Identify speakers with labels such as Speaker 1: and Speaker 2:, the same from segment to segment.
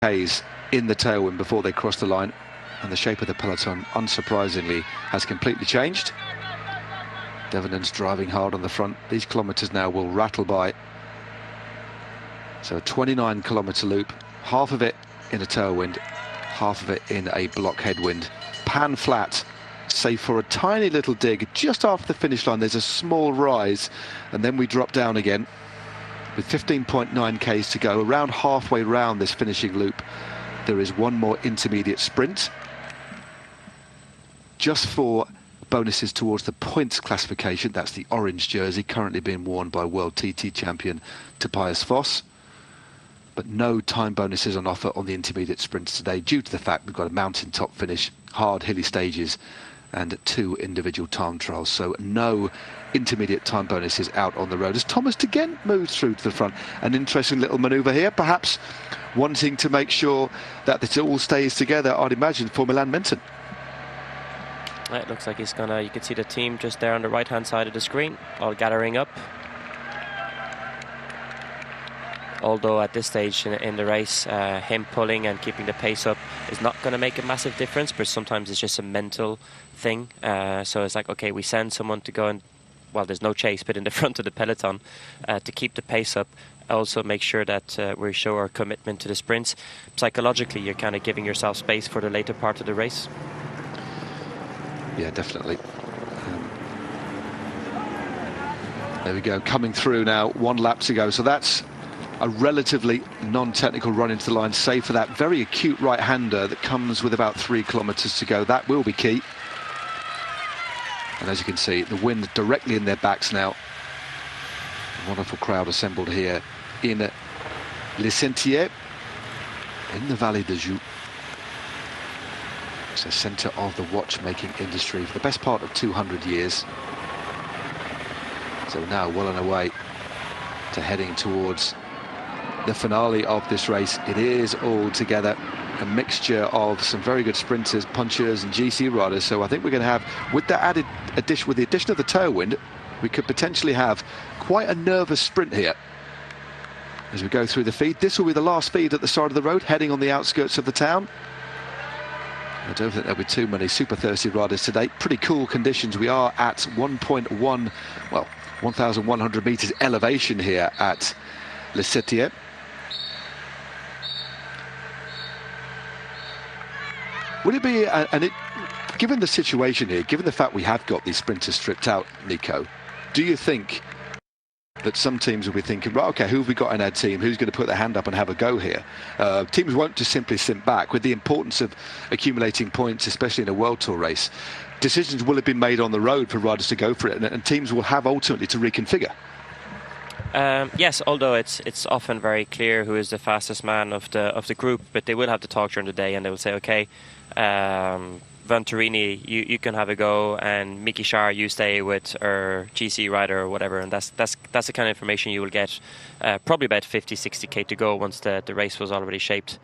Speaker 1: Hayes in the tailwind before they cross the line, and the shape of the peloton, unsurprisingly, has completely changed. Devenant's driving hard on the front. These kilometres now will rattle by. So a 29-kilometre loop, half of it in a tailwind, half of it in a block headwind. Pan flat, save for a tiny little dig just after the finish line. There's a small rise, and then we drop down again. With 15.9 k's to go, around halfway round this finishing loop, there is one more intermediate sprint, just for bonuses towards the points classification. That's the orange jersey currently being worn by world TT champion Tobias Foss. But no time bonuses on offer on the intermediate sprints today, due to the fact we've got a mountaintop finish, hard hilly stages, and 2 individual time trials. So no intermediate time bonuses out on the road as Thomas de Gendt moves through to the front. An interesting little manoeuvre here, perhaps wanting to make sure that it all stays together, I'd imagine, for Milan Minton.
Speaker 2: It looks like he's gonna, you can see the team just there on the right hand side of the screen, all gathering up. Although at this stage in the race, him pulling and keeping the pace up is not going to make a massive difference, but sometimes it's just a mental thing. So it's like, okay, we send someone to go and, well, there's no chase, but in the front of the peloton to keep the pace up. Also make sure that we show our commitment to the sprints. Psychologically, you're kind of giving yourself space for the later part of the race.
Speaker 1: Yeah, definitely. There we go, coming through now, 1 lap to go. So that's a relatively non-technical run into the line, save for that very acute right-hander that comes with about 3 kilometres to go. That will be key. And as you can see, the wind directly in their backs now. A wonderful crowd assembled here in Les Sentiers, in the Vallée de Joux. It's a centre of the watchmaking industry for the best part of 200 years. So now well on our way to heading towards the finale of this race. It is all together a mixture of some very good sprinters, punchers and GC riders. So I think we're going to have, with the added addition, with the addition of the tailwind, we could potentially have quite a nervous sprint here as we go through the feed. This will be the last feed at the side of the road, heading on the outskirts of the town. I don't think there'll be too many super thirsty riders today. Pretty cool conditions. We are at 1.1, well, 1,100 meters elevation here at Les Setiers. Would it be, given the situation here, given the fact we have got these sprinters stripped out, Nico, do you think that some teams will be thinking, right, okay, who have we got in our team? Who's going to put their hand up and have a go here? Teams won't just simply sit back. With the importance of accumulating points, especially in a World Tour race, decisions will have been made on the road for riders to go for it, and teams will have ultimately to reconfigure.
Speaker 2: Yes, although it's often very clear who is the fastest man of the group, but they will have to talk during the day, and they will say, okay, Venturini, you can have a go, and Mickey Shar, you stay with our GC rider or whatever, and that's the kind of information you will get probably about 50-60k to go once the race was already shaped.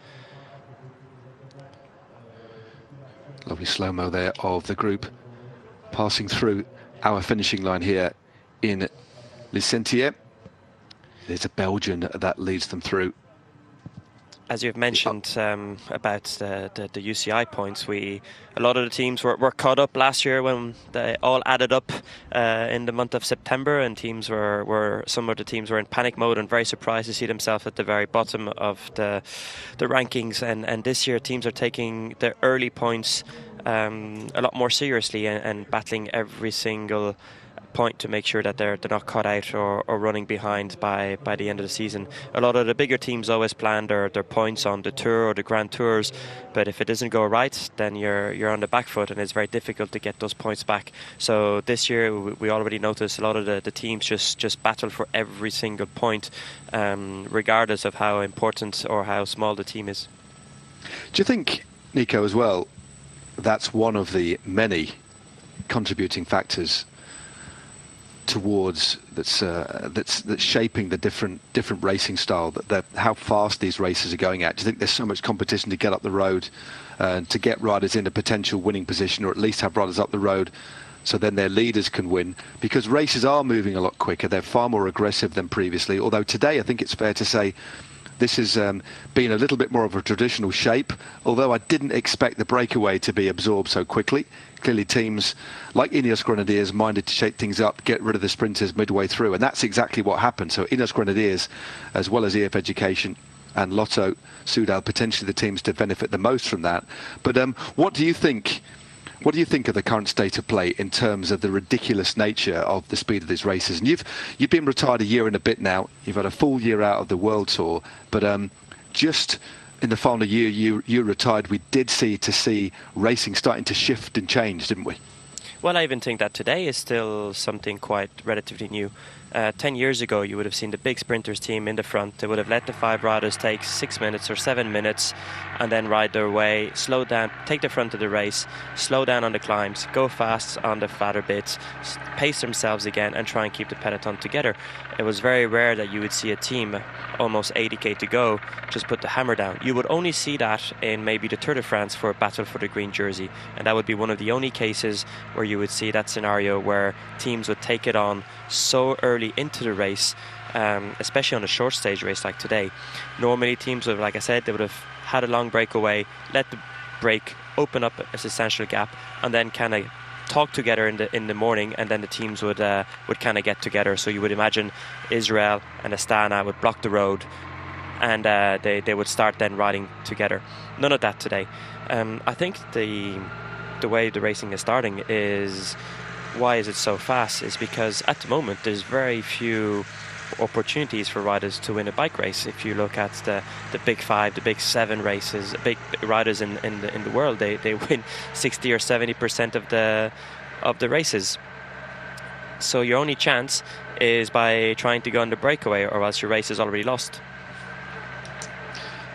Speaker 1: Lovely slow-mo there of the group passing through our finishing line here in Les Sentiers. There's a Belgian that leads them through.
Speaker 2: As you've mentioned about the UCI points, a lot of the teams were caught up last year when they all added up in the month of September, and teams some of the teams were in panic mode and very surprised to see themselves at the very bottom of the rankings. And this year teams are taking the early points a lot more seriously and battling every single point to make sure that they're not caught out or running behind by the end of the season. A lot of the bigger teams always plan their points on the Tour or the Grand Tours, but if it doesn't go right, then you're on the back foot, and it's very difficult to get those points back. So this year we already noticed a lot of the teams just battle for every single point, regardless of how important or how small the team is.
Speaker 1: Do you think, Nico, as well, that's one of the many contributing factors towards that's shaping the different racing style, that how fast these races are going at? Do you think there's so much competition to get up the road and to get riders in a potential winning position, or at least have riders up the road so then their leaders can win? Because races are moving a lot quicker, they're far more aggressive than previously, although today I think it's fair to say this has been a little bit more of a traditional shape, although I didn't expect the breakaway to be absorbed so quickly. Clearly teams like Ineos Grenadiers minded to shake things up, get rid of the sprinters midway through, and that's exactly what happened. So Ineos Grenadiers, as well as EF Education and Lotto Soudal, potentially the teams to benefit the most from that. But what do you think? What do you think of the current state of play in terms of the ridiculous nature of the speed of these races? And you've been retired a year and a bit now. You've had a full year out of the World Tour, but just in the final year you retired, we did see racing starting to shift and change, didn't we?
Speaker 2: Well, I even think that today is still something quite relatively new. 10 years ago, you would have seen the big sprinters team in the front. They would have let the 5 riders take 6 minutes or 7 minutes and then ride their way, slow down, take the front of the race, slow down on the climbs, go fast on the flatter bits, pace themselves again and try and keep the peloton together. It was very rare that you would see a team almost 80k to go just put the hammer down. You would only see that in maybe the Tour de France for a battle for the green jersey, and that would be one of the only cases where you would see that scenario where teams would take it on so early into the race, especially on a short stage race like today. Normally teams would, like I said, they would have had a long breakaway, let the break open up a substantial gap, and then kind of talk together in the morning, and then the teams would kind of get together. So you would imagine Israel and Astana would block the road, and they would start then riding together. None of that today. I think the way the racing is starting is, why is it so fast, is because at the moment there's very few opportunities for riders to win a bike race. If you look at the big 5, the big 7 races, big riders in the world, they win 60 or 70% of the races. So your only chance is by trying to go on the breakaway, or else your race is already lost.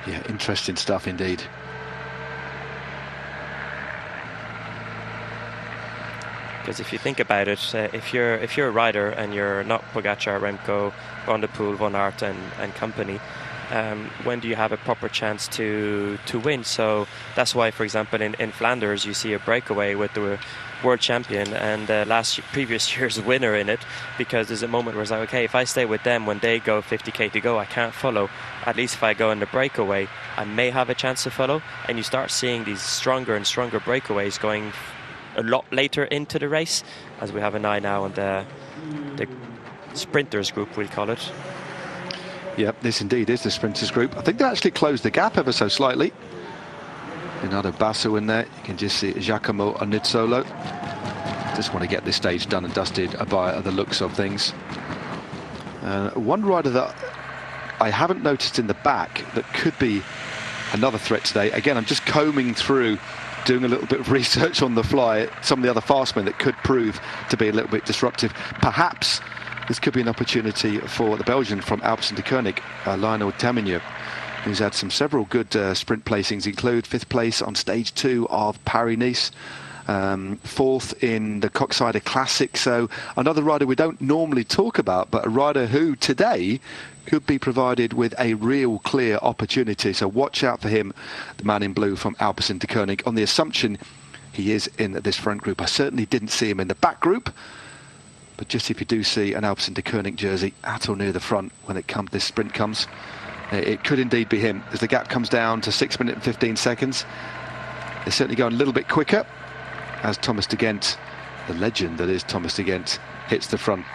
Speaker 1: Yeah, interesting stuff indeed.
Speaker 2: Because if you think about it, if you're a rider and you're not Pogacar, Remco, Van der Poel, Van Aert and company, when do you have a proper chance to win? So that's why, for example, in Flanders you see a breakaway with the world champion and previous year's winner in it, because there's a moment where it's like, okay, if I stay with them when they go 50k to go, I can't follow. At least if I go in the breakaway, I may have a chance to follow. And you start seeing these stronger and stronger breakaways going a lot later into the race, as we have an eye now on the sprinters group, we'll call it.
Speaker 1: Yep, this indeed is the sprinters group. I think they actually closed the gap ever so slightly. Another Basso in there. You can just see Giacomo and Nizzolo. Just want to get this stage done and dusted by the looks of things. One rider that I haven't noticed in the back that could be another threat today. Again, I'm just combing through, doing a little bit of research on the fly, some of the other fast men that could prove to be a little bit disruptive. Perhaps this could be an opportunity for the Belgian from Alpecin de Koning, Lionel Taminier, who's had several good sprint placings, include 5th place on stage 2 of Paris-Nice, 4th in the Coxside Classic. So another rider we don't normally talk about, but a rider who today could be provided with a real clear opportunity. So watch out for him, the man in blue from Alpecin de Koning, on the assumption he is in this front group. I certainly didn't see him in the back group, but just if you do see an Alpecin de Koning jersey at or near the front when this sprint comes, it could indeed be him. As the gap comes down to 6 minutes and 15 seconds, they're certainly going a little bit quicker as Thomas de Gent, the legend that is Thomas de Gent, hits the front.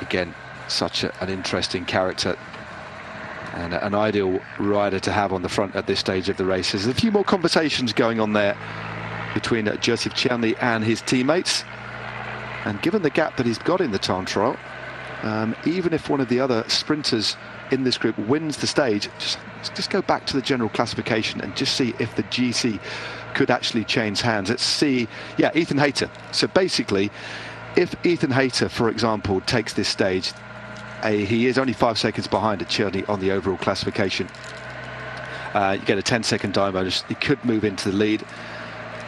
Speaker 1: Again, such an interesting character and an ideal rider to have on the front at this stage of the race. There's a few more conversations going on there between Joseph Ciani and his teammates, and given the gap that he's got in the time trial, even if one of the other sprinters in this group wins the stage, just go back to the general classification and just see if the GC could actually change hands. Let's see, yeah, Ethan Hayter. So basically, if Ethan Hayter, for example, takes this stage, he is only 5 seconds behind Ciani on the overall classification. You get a 10-second time bonus. He could move into the lead.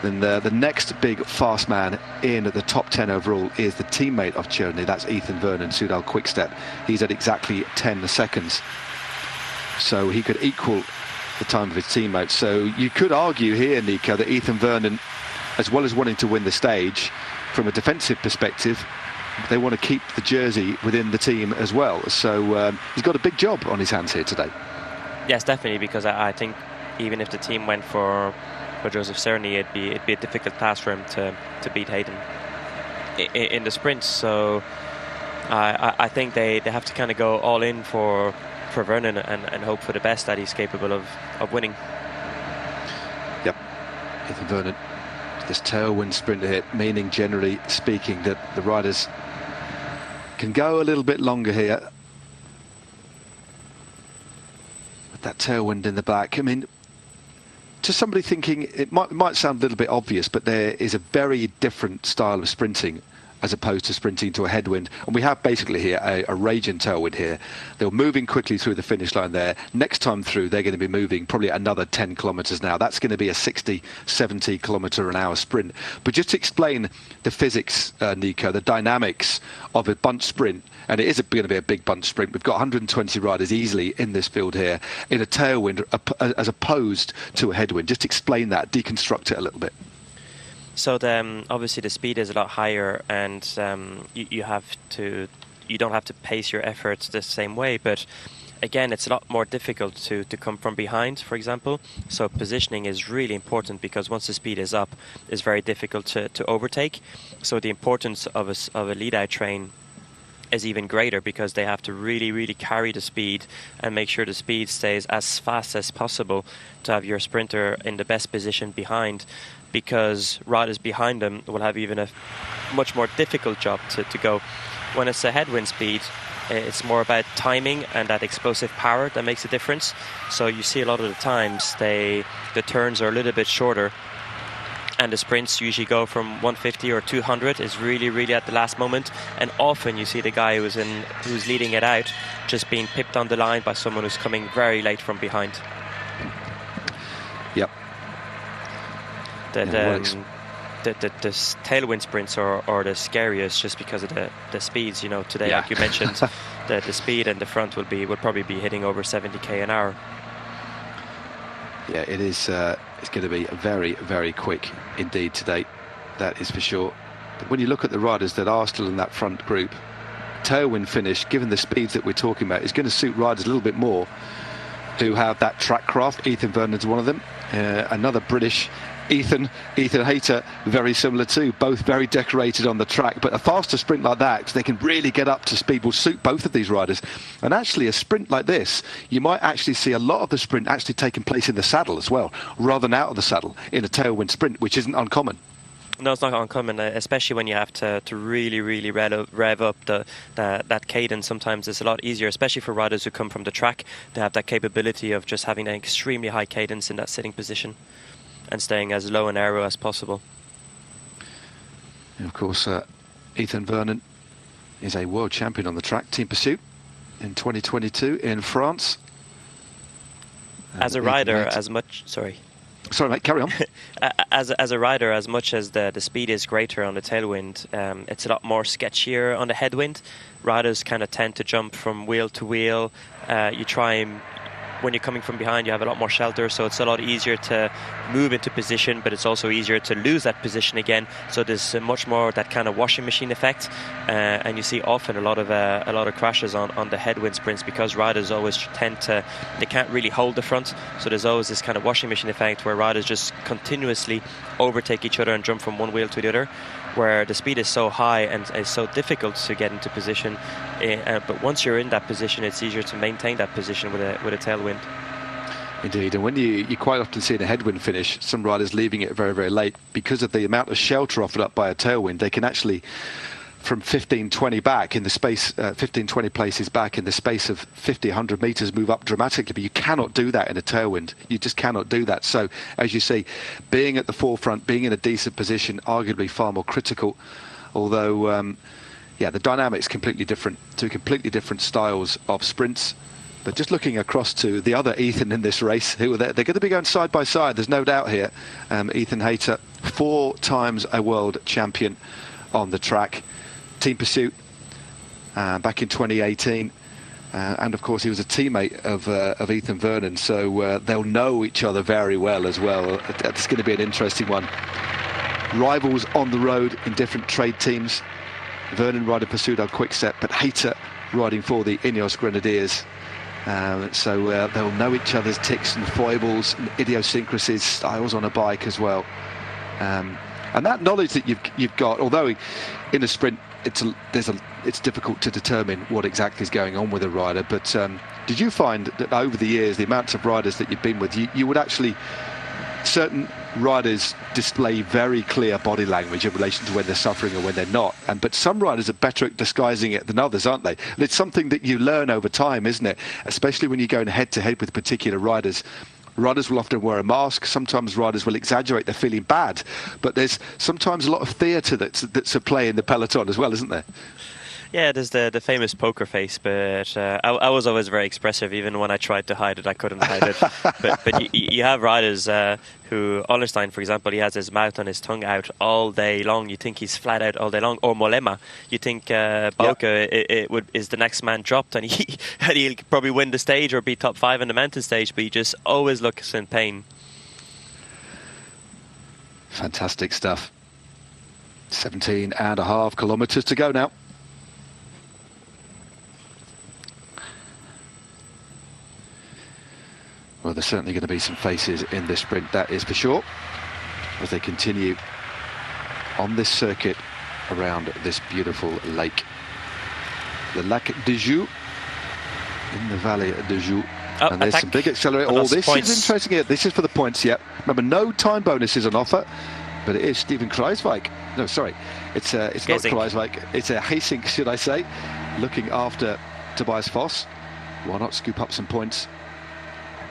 Speaker 1: Then the next big fast man in the top 10 overall is the teammate of Ciani. That's Ethan Vernon, Soudal Quickstep. He's at exactly 10 seconds. So he could equal the time of his teammate. So you could argue here, Nico, that Ethan Vernon, as well as wanting to win the stage, from a defensive perspective, they want to keep the jersey within the team as well. So he's got a big job on his hands here today.
Speaker 2: Yes, definitely, because I think even if the team went for Joseph Cerny, it'd be a difficult task for him to beat Hayden in the sprints. So I think they have to kind of go all in for Vernon and hope for the best that he's capable of winning.
Speaker 1: Yep, Ethan Vernon, this tailwind sprint here, meaning generally speaking that the riders can go a little bit longer here. With that tailwind in the back, I mean, to somebody thinking it might sound a little bit obvious, but there is a very different style of sprinting as opposed to sprinting to a headwind. And we have basically here a raging tailwind here. They were moving quickly through the finish line there. Next time through, they're going to be moving probably another 10 kilometres now. That's going to be a 60, 70 kilometre an hour sprint. But just to explain the physics, Nico, the dynamics of a bunch sprint, and it is going to be a big bunch sprint. We've got 120 riders easily in this field here in a tailwind as opposed to a headwind. Just explain that, deconstruct it a little bit.
Speaker 2: So obviously the speed is a lot higher, and you don't have to pace your efforts the same way. But again, it's a lot more difficult to come from behind, for example. So positioning is really important, because once the speed is up, it's very difficult to overtake. So the importance of a lead-out train is even greater, because they have to really carry the speed and make sure the speed stays as fast as possible to have your sprinter in the best position behind, because riders behind them will have even a much more difficult job to go. When it's a headwind speed, it's more about timing and that explosive power that makes a difference. So you see a lot of the times the turns are a little bit shorter, and the sprints usually go from 150 or 200 is really at the last moment, and often you see the guy who's leading it out just being pipped on the line by someone who's coming very late from behind.
Speaker 1: Yep.
Speaker 2: The tailwind sprints are the scariest, just because of the speeds. Today, like you mentioned, the speed in the front will probably be hitting over 70k an hour.
Speaker 1: Yeah, it is. It's going to be very quick indeed today. That is for sure. But when you look at the riders that are still in that front group, tailwind finish, given the speeds that we're talking about, is going to suit riders a little bit more who have that track craft. Ethan Vernon's one of them. Another British, Ethan Hayter, very similar too, both very decorated on the track. But a faster sprint like that, they can really get up to speed, will suit both of these riders. And actually a sprint like this, you might actually see a lot of the sprint actually taking place in the saddle as well, rather than out of the saddle in a tailwind sprint, which isn't uncommon.
Speaker 2: No, it's not uncommon, especially when you have to really rev up that cadence. Sometimes it's a lot easier, especially for riders who come from the track, to have that capability of just having an extremely high cadence in that sitting position and staying as low and aero as possible.
Speaker 1: And of course, Ethan Vernon is a world champion on the track, Team Pursuit, in 2022 in France.
Speaker 2: As a rider,
Speaker 1: Sorry, mate, carry on.
Speaker 2: As a rider, as much as the speed is greater on the tailwind, it's a lot more sketchier on the headwind. Riders kind of tend to jump from wheel to wheel. When you're coming from behind, you have a lot more shelter, so it's a lot easier to move into position, but it's also easier to lose that position again. So there's much more that kind of washing machine effect, and you see often a lot of crashes on the headwind sprints, because riders always they can't really hold the front. So there's always this kind of washing machine effect where riders just continuously overtake each other and jump from one wheel to the other, where the speed is so high and it's so difficult to get into position. But once you're in that position, it's easier to maintain that position with a tailwind.
Speaker 1: Indeed, and when you quite often see in a headwind finish, some riders leaving it very late because of the amount of shelter offered up by a tailwind. They can actually, from 15-20 back in the space, 15-20 places back in the space of 50, 100 metres, move up dramatically. But you cannot do that in a tailwind. You just cannot do that. So, as you see, being at the forefront, being in a decent position, arguably far more critical. Although, the dynamics completely different, two completely different styles of sprints. But just looking across to the other Ethan in this race, who are there, they're going to be going side by side, there's no doubt here. Ethan Hayter, 4 times a world champion on the track. Team Pursuit back in 2018. And of course, he was a teammate of Ethan Vernon, so they'll know each other very well as well. It's going to be an interesting one. Rivals on the road in different trade teams. Vernon riding Pursuit on Quickstep, but Hayter riding for the Ineos Grenadiers. So they'll know each other's ticks and foibles, and idiosyncrasies, styles on a bike as well. And that knowledge that you've got, although in a sprint it's difficult to determine what exactly is going on with a rider, but did you find that over the years, the amounts of riders that you've been with, you would actually, certain riders display very clear body language in relation to when they're suffering or when they're not, but some riders are better at disguising it than others, aren't they? And it's something that you learn over time, isn't it? Especially when you're going head to head with particular riders. Riders will often wear a mask. Sometimes riders will exaggerate they're feeling bad, but there's sometimes a lot of theatre that's at play in the peloton as well, isn't there?
Speaker 2: Yeah, there's the famous poker face, but I was always very expressive. Even when I tried to hide it, I couldn't hide it. But you have riders who, Ollerstein, for example, he has his mouth and his tongue out all day long. You think he's flat out all day long. Or Mollema, you think Bauke is the next man dropped, and he'll probably win the stage or be top 5 in the mountain stage, but he just always looks in pain.
Speaker 1: Fantastic stuff. 17.5 kilometres to go now. Well, there's certainly going to be some faces in this sprint, that is for sure, as they continue on this circuit around this beautiful lake. The Lac de Joux, in the Valley de Joux. And there's some big accelerator. Oh, this is interesting here. This is for the points, yeah. Remember, no time bonuses on offer, but it is Steven Kruijswijk. No, sorry, it's not Kruijswijk. It's a Heesink, should I say, looking after Tobias Foss. Why not scoop up some points?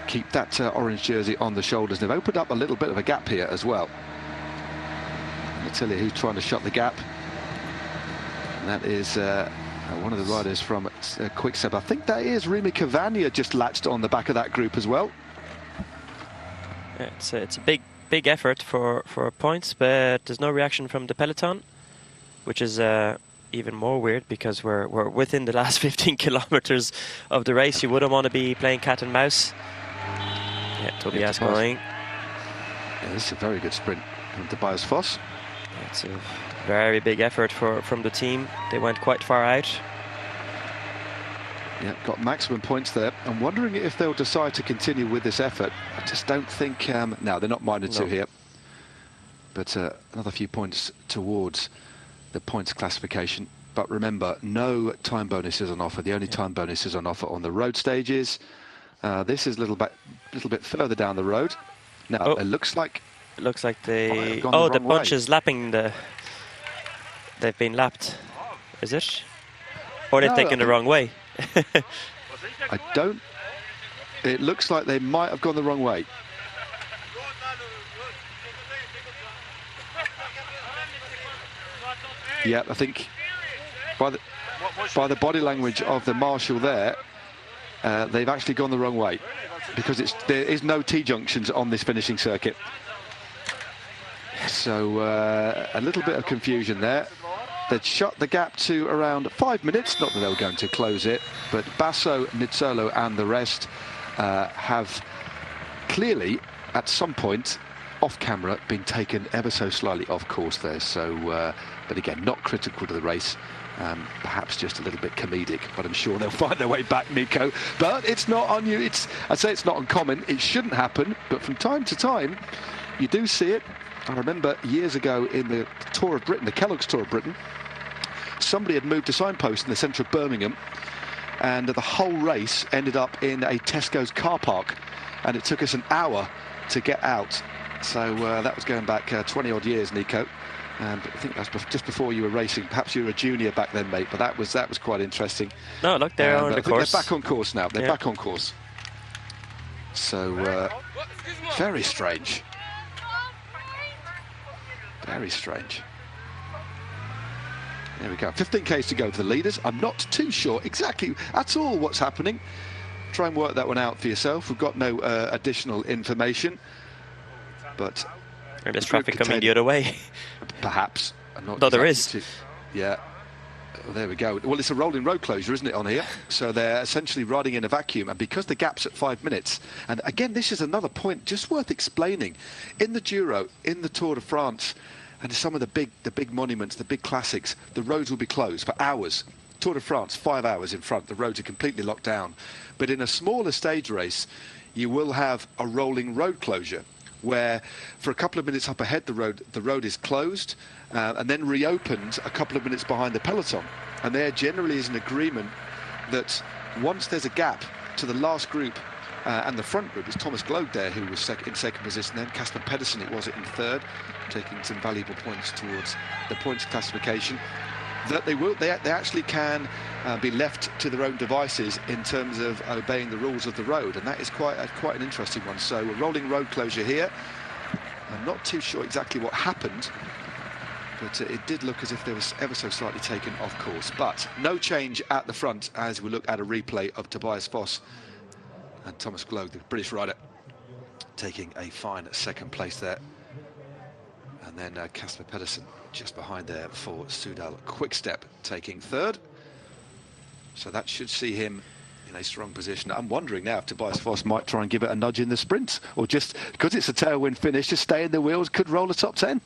Speaker 1: Keep that orange jersey on the shoulders. They've opened up a little bit of a gap here as well. I'll tell you who's trying to shut the gap. And that is one of the riders from Quickstep. I think that is Remy Cavagna just latched on the back of that group as well.
Speaker 2: Yeah, it's a big effort for points, but there's no reaction from the peloton, which is even more weird because we're within the last 15 kilometers of the race. You wouldn't want to be playing cat and mouse. Yeah, Tobias going.
Speaker 1: Yeah, this is a very good sprint from Tobias Foss.
Speaker 2: It's a very big effort from the team. They went quite far out.
Speaker 1: Yeah, got maximum points there. I'm wondering if they'll decide to continue with this effort. I just don't think... no, they're not minded to here. But another few points towards the points classification. But remember, no time bonuses on offer. The only time bonuses on offer on the road stages. This is a little bit further down the road. Now, it looks like...
Speaker 2: It looks like they... Oh, the bunch is lapping the... They've been lapped. Is it? Or they've taken the wrong way?
Speaker 1: I don't... It looks like they might have gone the wrong way. Yeah, I think by the body language of the marshal there, they've actually gone the wrong way, because there is no T-junctions on this finishing circuit. So a little bit of confusion there. They'd shut the gap to around 5 minutes, not that they were going to close it, but Basso, Nizzolo and the rest have clearly, at some point, off camera, been taken ever so slightly off course there. So, but again, not critical to the race. Perhaps just a little bit comedic, but I'm sure they'll find their way back, Nico. But it's not I'd say it's not uncommon. It shouldn't happen, but from time to time, you do see it. I remember years ago in the Tour of Britain, the Kellogg's Tour of Britain, somebody had moved a signpost in the centre of Birmingham, and the whole race ended up in a Tesco's car park, and it took us an hour to get out. So that was going back 20 odd years, Nico. I think that's just before you were racing. Perhaps you were a junior back then, mate, but that was quite interesting.
Speaker 2: No, look, they're on the course.
Speaker 1: They're back on course now. They're back on course. So very strange. Very strange. There we go. 15Ks to go for the leaders. I'm not too sure exactly at all what's happening. Try and work that one out for yourself. We've got no additional information. But
Speaker 2: there's traffic coming the other way.
Speaker 1: Perhaps.
Speaker 2: No, there is.
Speaker 1: Yeah. Oh, there we go. Well, it's a rolling road closure, isn't it, on here? So they're essentially riding in a vacuum. And because the gap's at 5 minutes, and again, this is another point just worth explaining. In the Giro, in the Tour de France, and some of the big monuments, the big classics, the roads will be closed for hours. Tour de France, 5 hours in front. The roads are completely locked down. But in a smaller stage race, you will have a rolling road closure, where for a couple of minutes up ahead the road is closed and then reopened a couple of minutes behind the peloton. And there generally is an agreement that once there's a gap to the last group and the front group, it's Thomas Gloag there who was in second position, then Casper Pedersen it was in third, taking some valuable points towards the points classification, that they actually can be left to their own devices in terms of obeying the rules of the road, and that is quite an interesting one. So a rolling road closure here. I'm not too sure exactly what happened, but it did look as if there was ever so slightly taken off course. But no change at the front as we look at a replay of Tobias Foss and Thomas Gloag, the British rider, taking a fine second place there. And then Casper Pedersen just behind there for Soudal Quick-Step taking third. So that should see him in a strong position. I'm wondering now if Tobias Foss might try and give it a nudge in the sprint, or just because it's a tailwind finish, just stay in the wheels, could roll a top 10.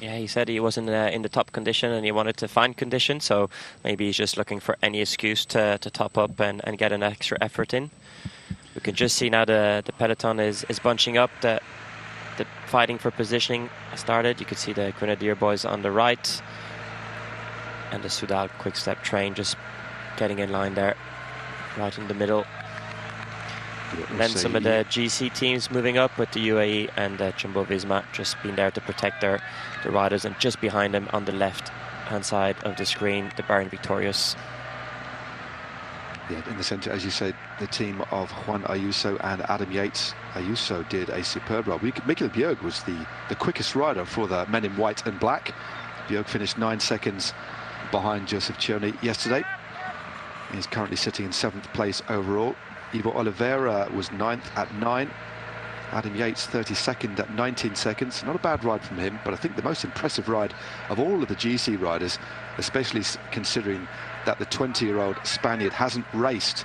Speaker 1: Yeah,
Speaker 2: he said he wasn't in the top condition and he wanted to find condition, so maybe he's just looking for any excuse to top up and get an extra effort in. We can just see now the peloton is bunching up. The fighting for positioning started. You could see the Grenadier boys on the right and the Soudal Quick-Step train just getting in line there, right in the middle. And then some of the GC teams moving up with the UAE and Jumbo-Visma just being there to protect the riders, and just behind them on the left-hand side of the screen, the Bahrain Victorious.
Speaker 1: Yeah, in the centre, as you said, the team of Juan Ayuso and Adam Yates. Ayuso did a superb ride. Mikkel Bjerg was the quickest rider for the men in white and black. Bjerg finished 9 seconds behind Joseph Cioni yesterday. He's currently sitting in 7th place overall. Ivo Oliveira was 9th at 9. Adam Yates 32nd at 19 seconds. Not a bad ride from him, but I think the most impressive ride of all of the GC riders, especially considering that the 20-year-old Spaniard hasn't raced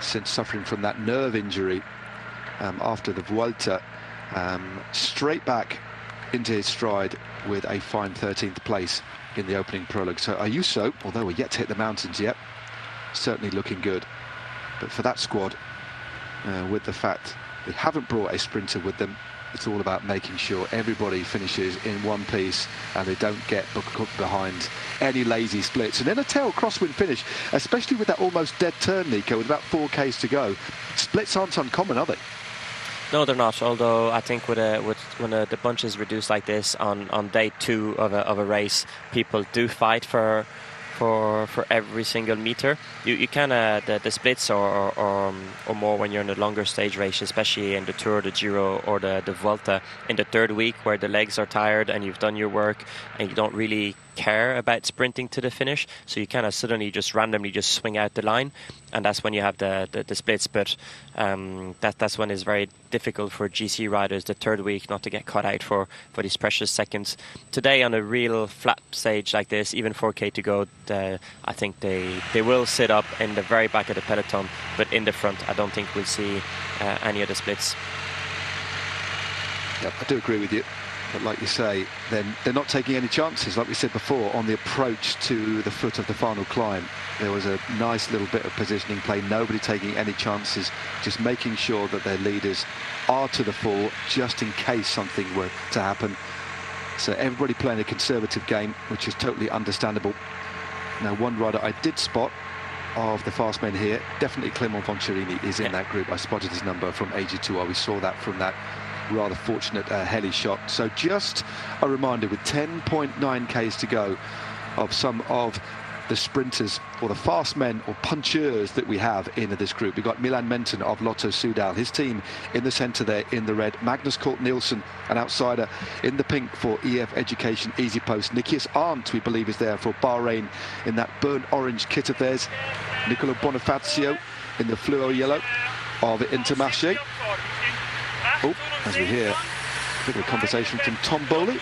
Speaker 1: since suffering from that nerve injury after the Vuelta, straight back into his stride with a fine 13th place in the opening prologue. So Ayuso, although we're yet to hit the mountains yet, certainly looking good. But for that squad, with the fact they haven't brought a sprinter with them, it's all about making sure everybody finishes in one piece and they don't get hooked behind any lazy splits. And then a tail crosswind finish, especially with that almost dead turn, Nico, with about 4Ks to go. Splits aren't uncommon, are they?
Speaker 2: No, they're not. Although I think when the bunch is reduced like this on day 2 of a race, people do fight for every single meter. You can the splits or more when you're in a longer stage race, especially in the Tour, the Giro or the Vuelta in the 3rd week, where the legs are tired and you've done your work and you don't really care about sprinting to the finish, so you kind of suddenly just randomly just swing out the line, and that's when you have the splits. But that's when it's very difficult for GC riders the 3rd week not to get caught out for these precious seconds. Today on a real flat stage like this, even 4K to go, I think they will sit up in the very back of the peloton, but in the front I don't think we'll see any of the splits.
Speaker 1: Yeah, I do agree with you. But like you say, then they're not taking any chances, like we said before, on the approach to the foot of the final climb. There was a nice little bit of positioning play, nobody taking any chances, just making sure that their leaders are to the fore, just in case something were to happen. So everybody playing a conservative game, which is totally understandable. Now, one rider I did spot of the fast men here, definitely Clement Voncherini is in that group. I spotted his number from AG2R. We saw that from that rather fortunate heli shot. So just a reminder, with 10.9 Ks to go, of some of the sprinters or the fast men or puncheurs that we have in this group. We've got Milan Menton of Lotto Soudal, his team in the centre there in the red. Magnus Cort Nielsen, an outsider, in the pink for EF Education Easy Post. Nikias Arndt, we believe, is there for Bahrain in that burnt orange kit of theirs. Nicolo Bonifacio in the fluo yellow of Intermarché. Oh, as we hear a bit of a conversation from Tom Bowley.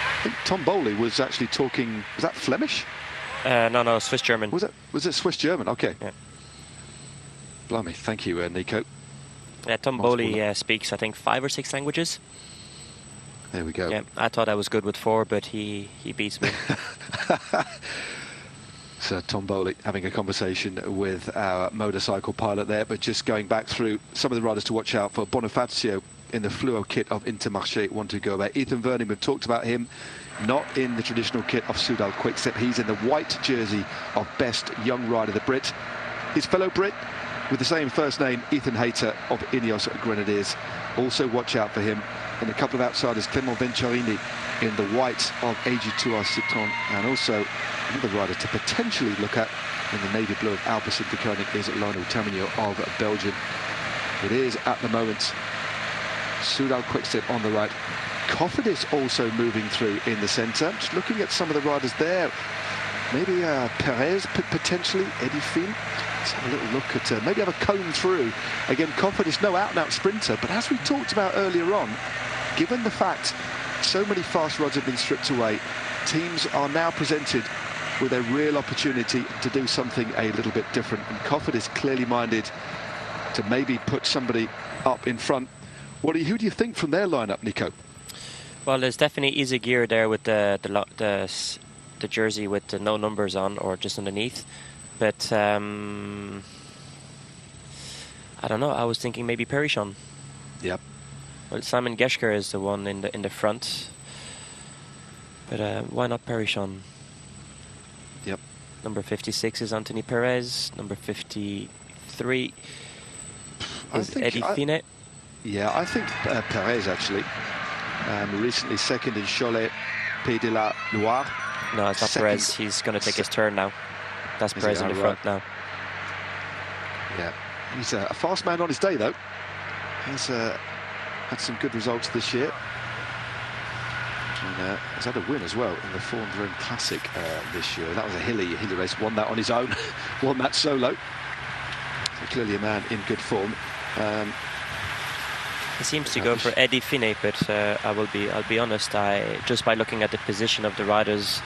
Speaker 1: I think Tom Bowley was actually talking, was that Flemish?
Speaker 2: No, Swiss-German.
Speaker 1: Was it Swiss-German? Okay.
Speaker 2: Yeah.
Speaker 1: Blimey, thank you, Nico.
Speaker 2: Yeah, Tomboli speaks, I think, 5 or 6 languages.
Speaker 1: There we go.
Speaker 2: Yeah, I thought I was good with 4, but he beats me.
Speaker 1: So Tomboli having a conversation with our motorcycle pilot there, but just going back through some of the riders to watch out for. Bonifacio in the fluo kit of Intermarché, one to go about. Ethan Vernon, we've talked about him, not in the traditional kit of Soudal Quickstep. He's in the white jersey of Best Young Rider, the Brit. His fellow Brit with the same first name, Ethan Hayter of Ineos Grenadiers. Also watch out for him. And a couple of outsiders, Clement Venturini in the white of AG2R Citroën, and also another rider to potentially look at in the navy blue of Alpecin Deceuninck is Lionel Tamigno of Belgium. It is at the moment Soudal Quickstep on the right. Cofidis also moving through in the centre. Just looking at some of the riders there. Maybe Perez potentially, Eddie Finn. Let's have a little look at, maybe have a comb through. Again, Cofidis, no out-and-out sprinter, but as we talked about earlier on, given the fact so many fast rods have been stripped away, teams are now presented with a real opportunity to do something a little bit different. And Cofidis clearly minded to maybe put somebody up in front. Who do you think from their lineup, Nico?
Speaker 2: Well, there's definitely Izagirre there with the jersey with the no numbers on, or just underneath. But I don't know. I was thinking maybe Perichon.
Speaker 1: Yep.
Speaker 2: Well, Simon Geschker is the one in the front. But why not Perichon?
Speaker 1: Yep.
Speaker 2: Number 56 is Anthony Perez. Number 53 is Eddie Fine.
Speaker 1: Yeah, I think Perez actually. Recently second in Cholet, Pays de la Loire.
Speaker 2: No, it's not Perez. He's going to take his turn now. That's Perez in the front now.
Speaker 1: Yeah, he's a fast man on his day, though. He's had some good results this year. And he's had a win as well in the Form Rome Classic this year. That was a hilly race. Won that on his own. Won that solo. So clearly a man in good form.
Speaker 2: He seems to go for Eddie Fine, but I'll be honest. Just by looking at the position of the riders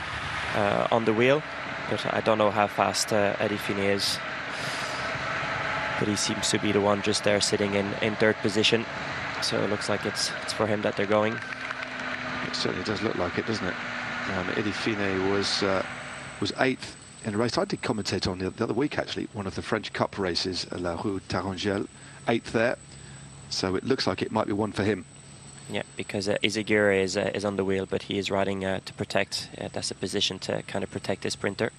Speaker 2: on the wheel, but I don't know how fast Eddie Fine is. But he seems to be the one just there sitting in third position. So it looks like it's for him that they're going.
Speaker 1: It certainly does look like it, doesn't it? Eddie Fine was 8th in a race I did commentate on the other week, actually, one of the French Cup races, La Rue Tarangelle, 8th there. So it looks like it might be one for him.
Speaker 2: Yeah, because Izagirre is on the wheel, but he is riding to protect. That's a position to kind of protect the sprinter.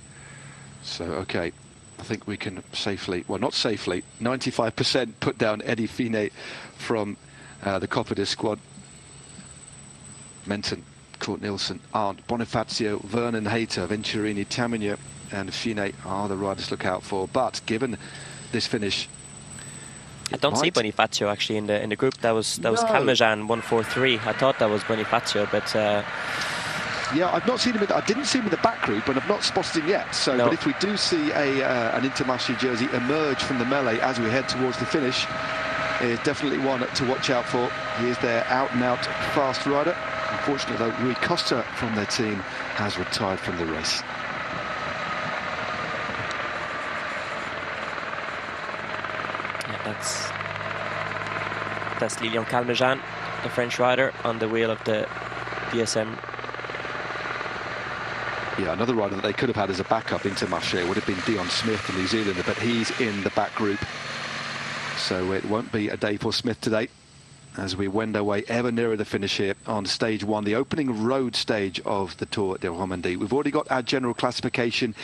Speaker 1: So, okay, I think we can safely, well, not safely, 95% put down Eddie Fine from the Cofidis squad. Menton, Kurt Nielsen, Arndt, Bonifacio, Vernon, Hayter, Venturini, Tamigno and Fine are the riders to look out for. But given this finish,
Speaker 2: I don't see Bonifacio actually in the group. That was Calmejean 143. I thought that was Bonifacio, but
Speaker 1: yeah, I've not seen him. I didn't see him in the back group, and I've not spotted him yet. So, no. But if we do see an Intermarché jersey emerge from the melee as we head towards the finish, is definitely one to watch out for. He is their out-and-out fast rider. Unfortunately, though, Rui Costa from their team has retired from the race.
Speaker 2: That's Lilian Calmejean, the French rider, on the wheel of the DSM.
Speaker 1: Yeah, another rider that they could have had as a backup Intermarché would have been Dion Smith, the New Zealander, but he's in the back group. So it won't be a day for Smith today, as we wend our way ever nearer the finish here on stage 1, the opening road stage of the Tour de Romandie. We've already got our general classification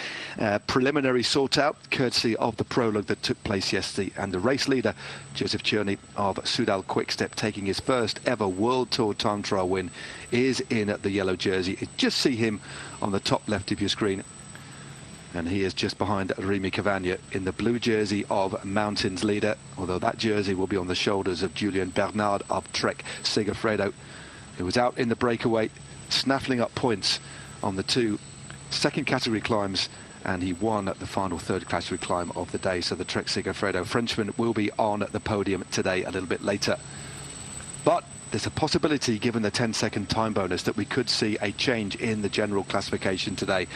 Speaker 1: preliminary sort out, courtesy of the prologue that took place yesterday, and the race leader, Joseph Cherney of Soudal Quickstep, taking his first ever World Tour time trial win, is in the yellow jersey. You just see him on the top left of your screen. And he is just behind Remy Cavagna in the blue jersey of Mountains leader, although that jersey will be on the shoulders of Julian Bernard of Trek Segafredo, who was out in the breakaway, snaffling up points on the 2 second category climbs, and he won at the final third category climb of the day. So the Trek Segafredo Frenchman will be on the podium today a little bit later. But there's a possibility, given the 10-second time bonus, that we could see a change in the general classification today.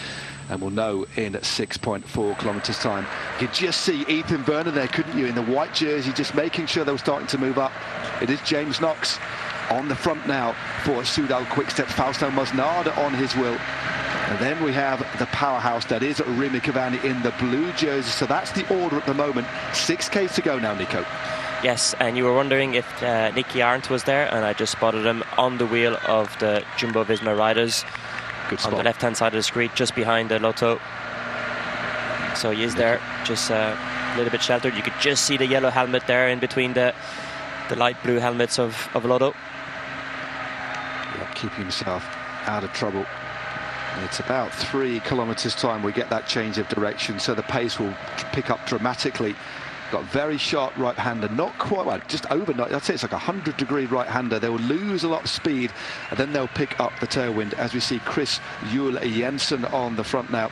Speaker 1: And we'll know in 6.4 kilometres time. You could just see Ethan Vernon there, couldn't you, in the white jersey, just making sure they were starting to move up. It is James Knox on the front now for Soudal Quickstep. Fausto Mosnada on his wheel. And then we have the powerhouse that is Remy Cavani in the blue jersey. So that's the order at the moment. 6Ks to go now, Nico.
Speaker 2: Yes, and you were wondering if Nicky Arndt was there, and I just spotted him on the wheel of the Jumbo-Visma riders.
Speaker 1: Good spot.
Speaker 2: On the left-hand side of the screen, just behind the Lotto. So he is there, just a little bit sheltered. You could just see the yellow helmet there in between the light blue helmets of Lotto.
Speaker 1: Yeah, keeping himself out of trouble. And it's about 3 kilometres time we get that change of direction, so the pace will pick up dramatically. Got very sharp right-hander, not quite, well, just over, I'd say it's like a 100-degree right-hander. They'll lose a lot of speed, and then they'll pick up the tailwind as we see Chris Juul Jensen on the front now.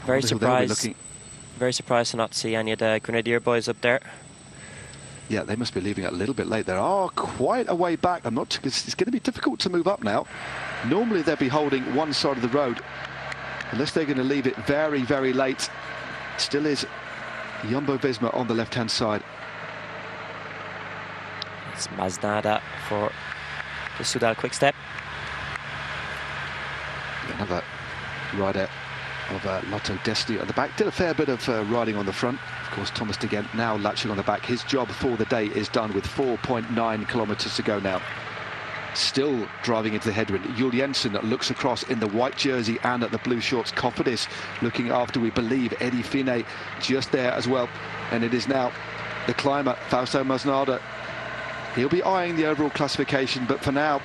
Speaker 2: Very surprised to not see any of the Grenadier boys up there.
Speaker 1: Yeah, they must be leaving it a little bit late. They are quite a way back. It's going to be difficult to move up now. Normally they'll be holding one side of the road, unless they're going to leave it very, very late. Still is Jumbo-Visma on the left-hand side.
Speaker 2: It's Masnada for the Soudal Quickstep.
Speaker 1: Another rider of Lotto Destiny at the back. Did a fair bit of riding on the front. Of course, Thomas de Gent now latching on the back. His job for the day is done with 4.9 kilometres to go now. Still driving into the headwind. Juul Jensen looks across in the white jersey and at the blue shorts. Cofidis looking after, we believe, Eddie Fine just there as well. And it is now the climber, Fausto Mosnada. He'll be eyeing the overall classification, but for now,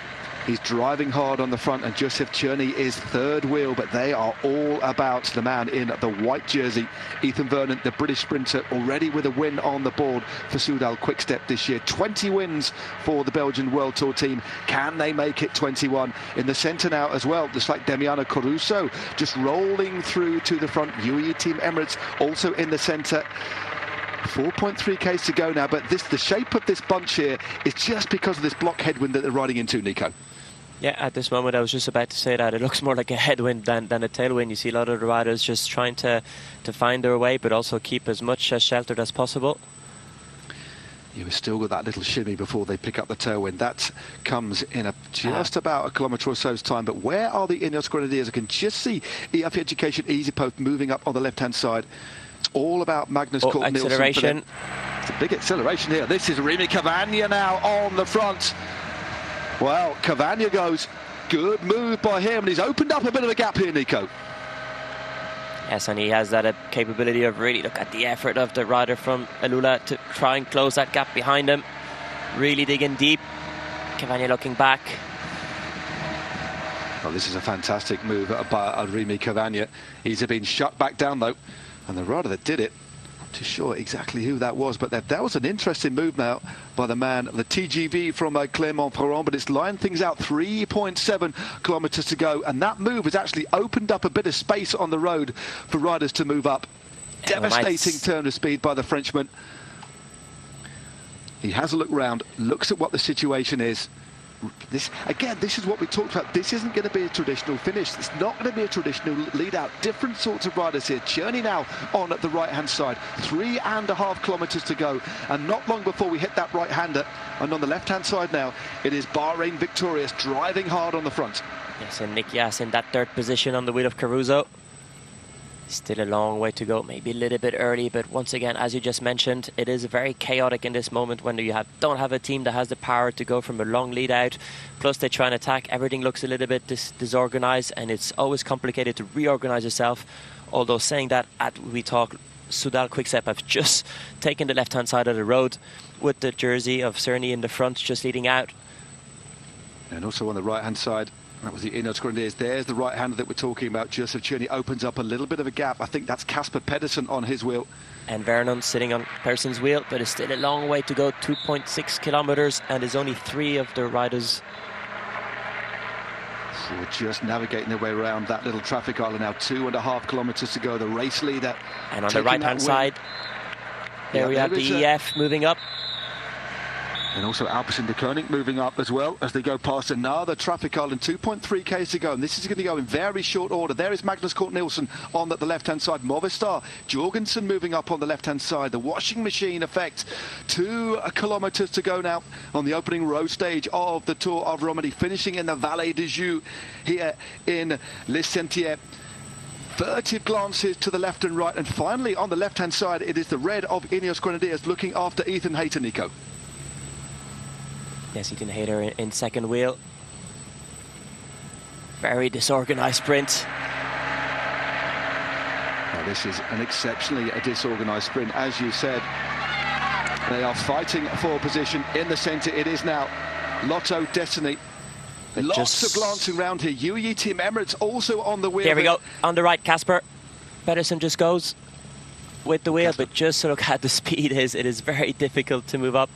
Speaker 1: he's driving hard on the front, and Joseph Cherney is third wheel, but they are all about the man in the white jersey. Ethan Vernon, the British sprinter, already with a win on the board for Soudal Quickstep this year. 20 wins for the Belgian World Tour team. Can they make it 21? In the centre now as well, just like Damiano Caruso, just rolling through to the front. UAE Team Emirates also in the centre. 4.3 Ks to go now, but the shape of this bunch here is just because of this block headwind that they're riding into, Nico.
Speaker 2: Yeah, at this moment I was just about to say that it looks more like a headwind than a tailwind. You see a lot of the riders just trying to find their way, but also keep as much sheltered as possible.
Speaker 1: You've still got that little shimmy before they pick up the tailwind. That comes in just about a kilometre or so's time. But where are the Ineos Grenadiers? I can just see EF Education Easy Post moving up on the left-hand side. It's all about Magnus Cort Nielsen.
Speaker 2: Acceleration.
Speaker 1: It's a big acceleration here. This is Remy Cavani now on the front. Well, Cavani goes. Good move by him, and he's opened up a bit of a gap here, Nico.
Speaker 2: Yes, and he has that capability of really, look at the effort of the rider from Alula to try and close that gap behind him. Really digging deep. Cavani looking back.
Speaker 1: Well, this is a fantastic move by Remy Cavani. He's been shut back down, though. And the rider that did it, I'm not too sure exactly who that was, but that was an interesting move now by the man, the TGV from Clermont-Ferrand, but it's lined things out. 3.7 kilometres to go, and that move has actually opened up a bit of space on the road for riders to move up. Devastating turn of speed by the Frenchman. He has a look round, looks at what the situation is. This is what we talked about. This isn't going to be a traditional finish. It's not going to be a traditional lead out. Different sorts of riders here. Cherney now on the right-hand side. 3.5 kilometres to go. And not long before we hit that right-hander. And on the left-hand side now, it is Bahrain Victorious driving hard on the front.
Speaker 2: Yes, and Nick Yass in that third position on the wheel of Caruso. Still a long way to go, maybe a little bit early, but once again, as you just mentioned, it is very chaotic in this moment when you don't have a team that has the power to go from a long lead out, plus they try and attack. Everything looks a little bit disorganized, and it's always complicated to reorganize yourself. Although saying that, we talk, Soudal Quickstep have just taken the left-hand side of the road with the jersey of Cerny in the front, just leading out.
Speaker 1: And also on the right-hand side, that was the Ineos Grenadiers. There's the right-hander that we're talking about. Joseph Cherney opens up a little bit of a gap. I think that's Casper Pedersen on his wheel.
Speaker 2: And Vernon sitting on Pedersen's wheel, but it's still a long way to go. 2.6 kilometres, and there's only 3 of the riders.
Speaker 1: So we're just navigating their way around that little traffic island now. 2.5 kilometres to go. The race leader.
Speaker 2: And on the right-hand side, there we have the EF moving up.
Speaker 1: And also Alpecin de Koning moving up as well as they go past another traffic island. 2.3 k's to go, and this is going to go in very short order. There is Magnus Cort Nielsen on the left-hand side. Movistar Jorgensen moving up on the left-hand side. The washing machine effect. 2 kilometers to go now on the opening road stage of the Tour of Romandie, finishing in the Vallée de Joux here in Les Sentiers. Furtive glances to the left and right, and finally on the left-hand side it is the red of Ineos Grenadiers looking after Ethan Hayter, Nico.
Speaker 2: Yes, Ethan Hayter in second wheel. Very disorganized sprint.
Speaker 1: Now, this is an exceptionally disorganized sprint. As you said, they are fighting for position in the centre. It is now Lotto Destiny. Lots of glancing around here. UAE Team Emirates also on the wheel.
Speaker 2: Here we go, on the right, Casper. Pedersen just goes with the wheel, but just look at the speed. It is very difficult to move up.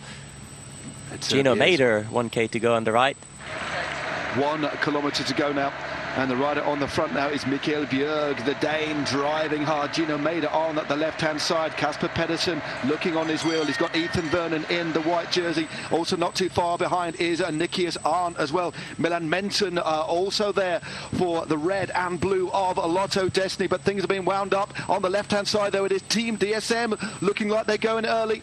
Speaker 2: Gino Mader, 1k to go on the right.
Speaker 1: 1 kilometre to go now. And the rider on the front now is Mikkel Bjerg, the Dane, driving hard. Gino Mader on at the left-hand side. Casper Pedersen looking on his wheel. He's got Ethan Vernon in the white jersey. Also not too far behind is Nikias Arndt as well. Milan Menton also there for the red and blue of Lotto Destiny. But things are being wound up on the left-hand side, though. It is Team DSM looking like they're going early.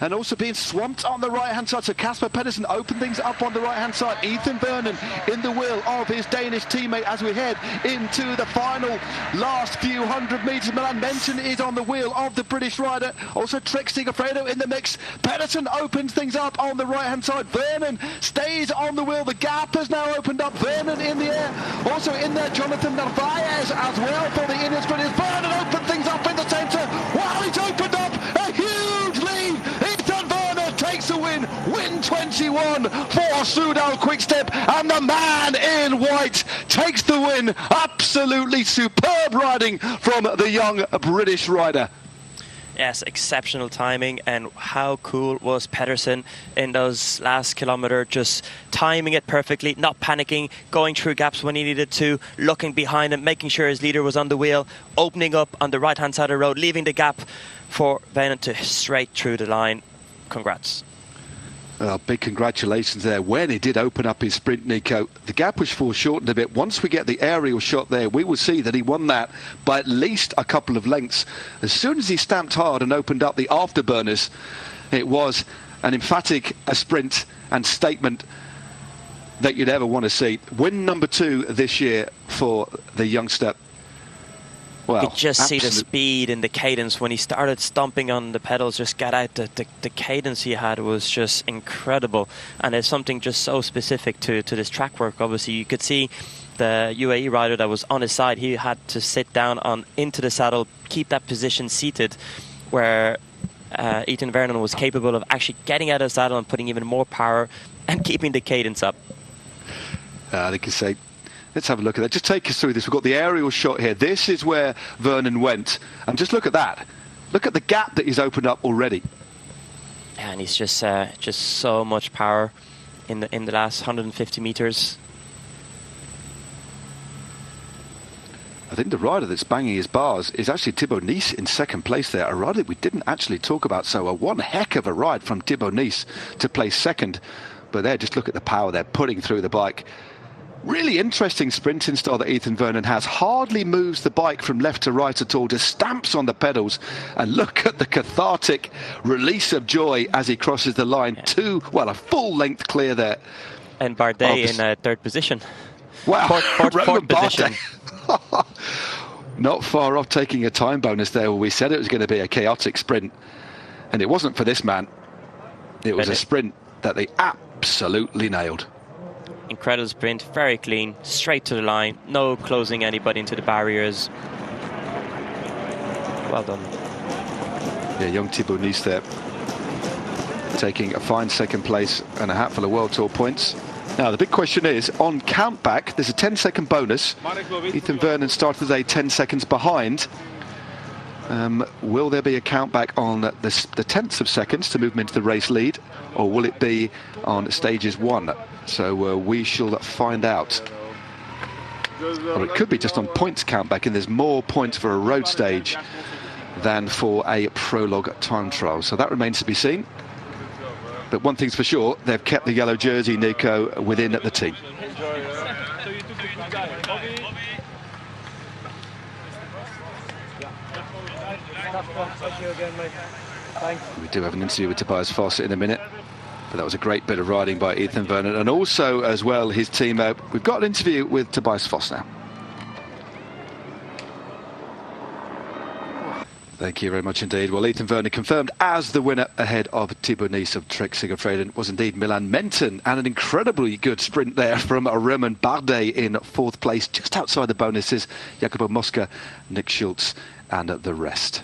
Speaker 1: And also being swamped on the right-hand side. So Casper Pedersen opened things up on the right-hand side. Ethan Vernon in the wheel of his Danish teammate as we head into the final last few hundred metres. Milan Menton is on the wheel of the British rider. Also Trek Segafredo in the mix. Pedersen opens things up on the right-hand side. Vernon stays on the wheel. The gap has now opened up. Vernon in the air. Also in there, Jonathan Narvaez as well for the Ineos Grenadiers. Vernon opened things up in the centre. Wow, it's opened up a huge lead. Takes a win 21 for Soudal Quickstep, and the man in white takes the win. Absolutely superb riding from the young British rider.
Speaker 2: Yes, exceptional timing, and how cool was Pedersen in those last kilometre, just timing it perfectly, not panicking, going through gaps when he needed to, looking behind him, making sure his leader was on the wheel, opening up on the right-hand side of the road, leaving the gap for Vernon to straight through the line. Congrats.
Speaker 1: Big congratulations there. When he did open up his sprint, Nico, the gap was foreshortened a bit. Once we get the aerial shot there, we will see that he won that by at least a couple of lengths. As soon as he stamped hard and opened up the afterburners, it was an emphatic sprint and statement that you'd ever want to see. Win number 2 this year for the youngster. Well,
Speaker 2: you could just see the speed and the cadence when he started stomping on the pedals, just get out. The cadence he had was just incredible. And it's something just so specific to this track work. Obviously, you could see the UAE rider that was on his side. He had to sit down into the saddle, keep that position seated, where Ethan Vernon was capable of actually getting out of the saddle and putting even more power and keeping the cadence up.
Speaker 1: They could say, let's have a look at that. Just take us through this. We've got the aerial shot here. This is where Vernon went. And just look at that. Look at the gap that he's opened up already.
Speaker 2: Yeah, and he's just so much power in the last 150 metres.
Speaker 1: I think the rider that's banging his bars is actually Thibaut Nice in second place there. A rider that we didn't actually talk about. So one heck of a ride from Thibaut Nice to place second. But there, just look at the power they're putting through the bike. Really interesting sprinting style that Ethan Vernon has. Hardly moves the bike from left to right at all, just stamps on the pedals. And look at the cathartic release of joy as he crosses the line. Yeah. A full length clear there.
Speaker 2: And Bardet in third position.
Speaker 1: Wow,
Speaker 2: fourth position.
Speaker 1: Not far off taking a time bonus there. We said it was going to be a chaotic sprint. And it wasn't for this man. It was a sprint that they absolutely nailed.
Speaker 2: Incredible sprint, very clean, straight to the line, no closing anybody into the barriers. Well done.
Speaker 1: Yeah, young Thibaut Nice there, taking a fine second place and a hatful of World Tour points. Now, the big question is, on countback, there's a 10-second bonus. Ethan Vernon started the day 10 seconds behind. Will there be a countback on the tenths of seconds to move him into the race lead, or will it be on stages 1? So we shall find out. Or it could be just on points countback, and there's more points for a road stage than for a prologue time trial. So that remains to be seen. But one thing's for sure, they've kept the yellow jersey, Nico, within the team. We do have an interview with Tobias Foss in a minute, but that was a great bit of riding by Ethan Vernon, and also as well his team. We've got an interview with Tobias Foss now. Thank you very much indeed. Well, Ethan Vernon confirmed as the winner ahead of Thibaut Nice of Trek Segafredo was indeed Milan Menton, and an incredibly good sprint there from Roman Bardet in 4th place, just outside the bonuses. Jacopo Mosca, Nick Schultz and the rest.